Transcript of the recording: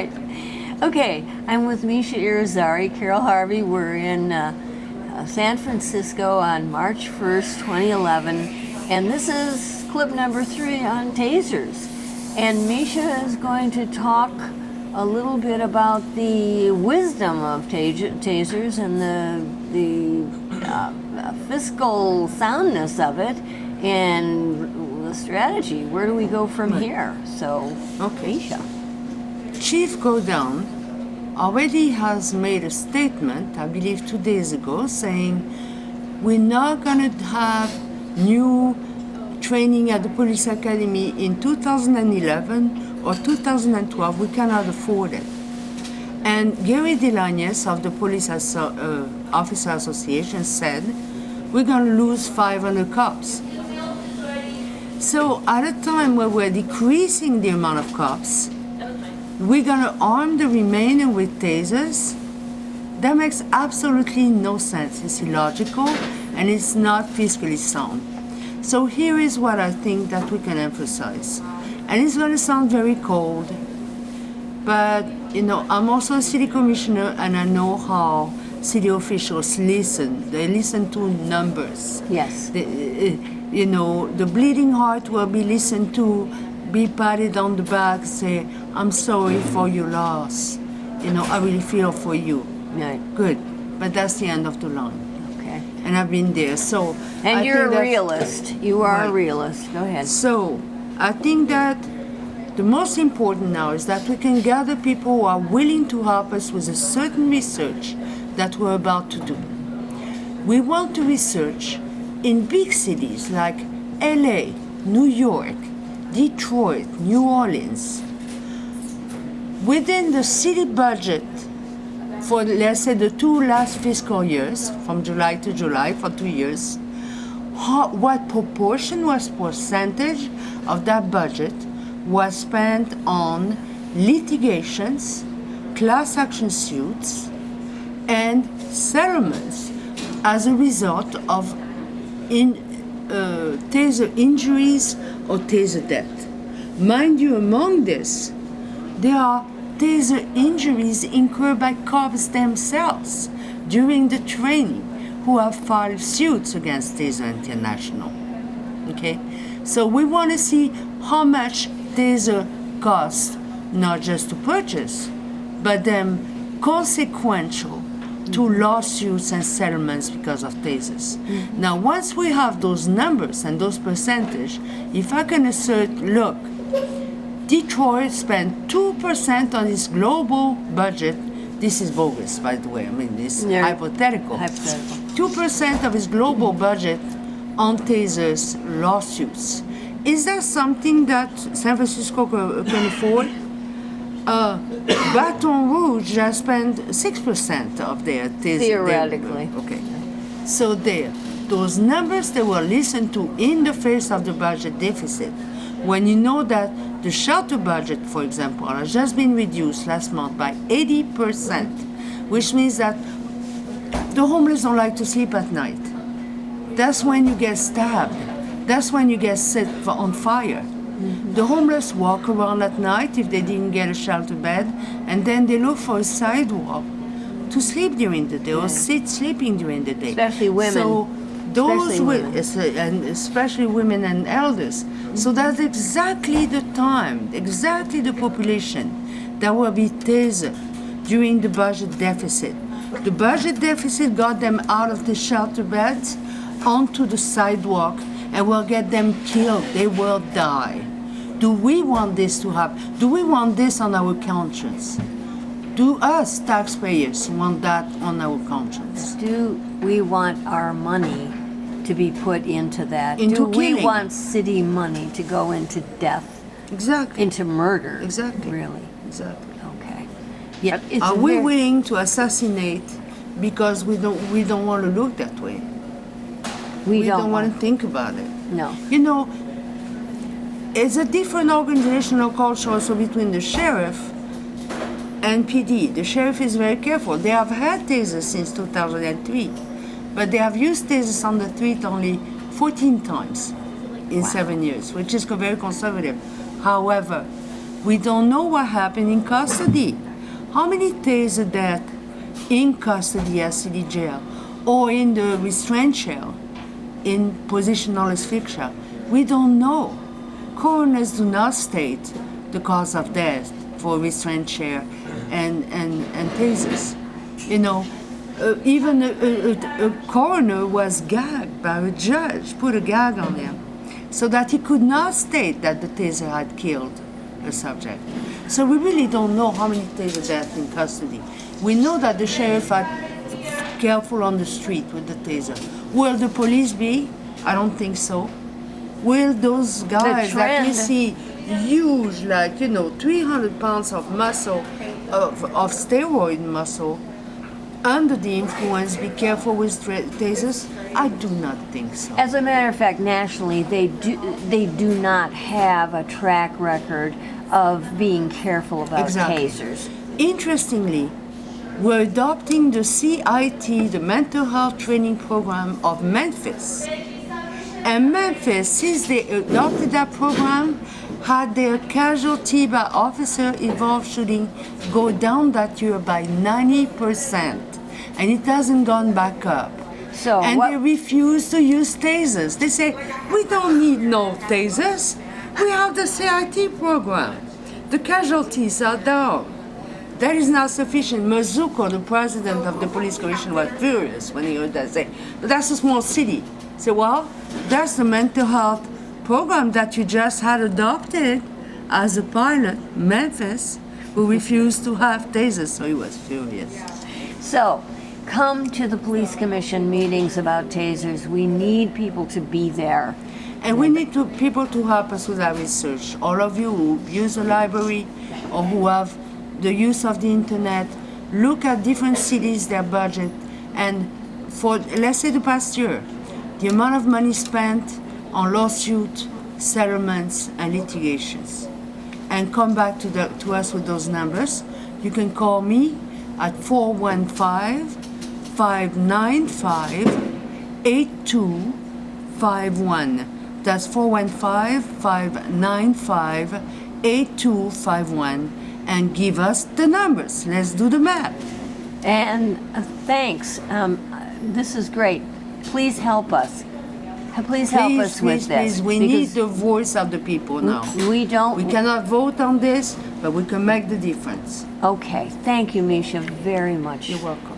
Right. Okay, I'm with Mesha Irizzary, Carol Harvey. We're in San Francisco on March 1st, 2011, and this is clip number 3 on tasers. And Mesha is going to talk a little bit about the wisdom of tasers and the fiscal soundness of it and the strategy. Where do we go from here? So, okay. Mesha. Chief Godin already has made a statement, I believe 2 days ago, saying we're not going to have new training at the police academy in 2011 or 2012. We cannot afford it. And Gary Delagnes of the Police Officer Association said we're going to lose 500 cops. So at a time where we're decreasing the amount of cops, we're going to arm the remainder with tasers? That makes absolutely no sense. It's illogical and it's not fiscally sound. So here is what I think that we can emphasize. And it's going to sound very cold, but you know, I'm also a city commissioner and I know how city officials listen. They listen to numbers. Yes. You know, the bleeding heart will be listened to, be patted on the back, say, I'm sorry for your loss. You know, I really feel for you. Right. Good. But that's the end of the line. Okay. And I've been there. So and you're a realist. You are a realist. Go ahead. So I think that the most important now is that we can gather people who are willing to help us with a certain research that we're about to do. We want to research in big cities like LA, New York, Detroit, New Orleans, within the city budget for, let's say, the 2 last fiscal years, from July to July for 2 years, what proportion was percentage of that budget was spent on litigations, class action suits, and settlements as a result of taser injuries or taser death. Mind you, among this, there are taser injuries incurred by cops themselves during the training who have filed suits against Taser International. Okay? So we want to see how much taser costs, not just to purchase, but then consequential to lawsuits and settlements because of tasers. Mm-hmm. Now, once we have those numbers and those percentage, if I can assert, look, Detroit spent 2% on its global budget. This is bogus, by the way. I mean, it's hypothetical. 2% of its global budget on tasers lawsuits. Is that something that San Francisco can afford? Baton Rouge just spent 6% of their taser. Theoretically. Okay. So there, those numbers they were listened to in the face of the budget deficit. When you know that the shelter budget, for example, has just been reduced last month by 80%, which means that the homeless don't like to sleep at night. That's when you get stabbed. That's when you get set on fire. Mm-hmm. The homeless walk around at night if they didn't get a shelter bed, and then they look for a sidewalk to sleep during the day or sit sleeping during the day. Especially women. So those and especially women and elders. Mm-hmm. So that's exactly the time, exactly the population that will be tasered during the budget deficit. The budget deficit got them out of the shelter beds onto the sidewalk and will get them killed. They will die. Do we want this to happen? Do we want this on our conscience? Do us, taxpayers, want that on our conscience? Do we want our money to be put into that? Into Do killing. We want city money to go into death? Exactly. Into murder? Exactly. Really? Exactly. Okay. Yeah. Are we willing to assassinate because we don't want to look that way? We don't want to think about it. No. You know, it's a different organizational culture also between the sheriff and PD. The sheriff is very careful. They have had tasers since 2003, but they have used tasers on the street only 14 times in 7 years, which is very conservative. However, We don't know what happened in custody. How many taser deaths in custody at city jail or in the restraint chair in positional asphyxia? We don't know. Coroners do not state the cause of death for restraint chair and tasers. You know, even a coroner was gagged by a judge, put a gag on him, so that he could not state that the taser had killed a subject. So we really don't know how many taser deaths in custody. We know that the sheriff had careful on the street with the taser. Will the police be? I don't think so. Will those guys that you see huge, like, 300 pounds of muscle, of steroid muscle, under the influence, be careful with tasers? I do not think so. As a matter of fact, nationally, they do not have a track record of being careful about tasers. Interestingly, we're adopting the CIT, the Mental Health Training Program of Memphis. And Memphis, since they adopted that program, had their casualty by officer-involved shooting go down that year by 90%. And it hasn't gone back up. And they refuse to use tasers. They say, we don't need no tasers. We have the CIT program. The casualties are down. That is not sufficient. Mazuko, the president of the police commission, was furious when he heard that say, but that's a small city. Say, well, that's the mental health program that you just had adopted as a pilot, Memphis, who refused to have tasers, so he was furious. So, come to the police commission meetings about tasers. We need people to be there. And we need people to help us with our research. All of you who use the library or who have the use of the internet, look at different cities, their budget, and for, let's say, the past year, the amount of money spent on lawsuit, settlements, and litigations. And come back to us with those numbers. You can call me at 415-595-8251. That's 415-595-8251. And give us the numbers. Let's do the math. And thanks. This is great. Please help us. Please help us with this. Please. We need the voice of the people now. We cannot vote on this, but we can make the difference. Okay. Thank you, Mesha, very much. You're welcome.